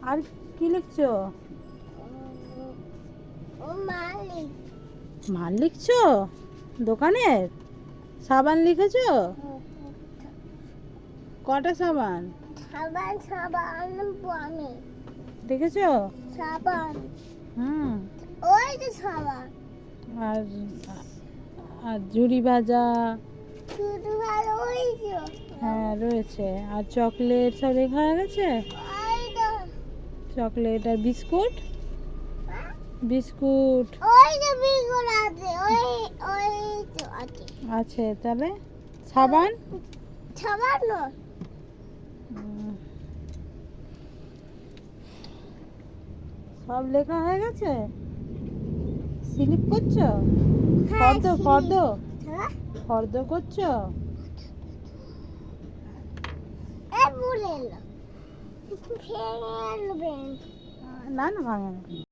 আর কি লিখছো? মাল লিখছো? দোকানের সাবান লিখেছো? কটা সাবান লিখেছো? হুম। আর আর ঝুড়ি ভাজা হ্যাঁ রয়েছে। আর চকলেট সব লেখা হয়ে গেছে। চকলেট আর বিস্কুট বিস্কুট আছে। তাহলে সাবান সব লেখা হয়ে গেছে। স্লিপ করছো? ফর্দ ফর্দ ফর্দ করছো? না না ভাঙে না।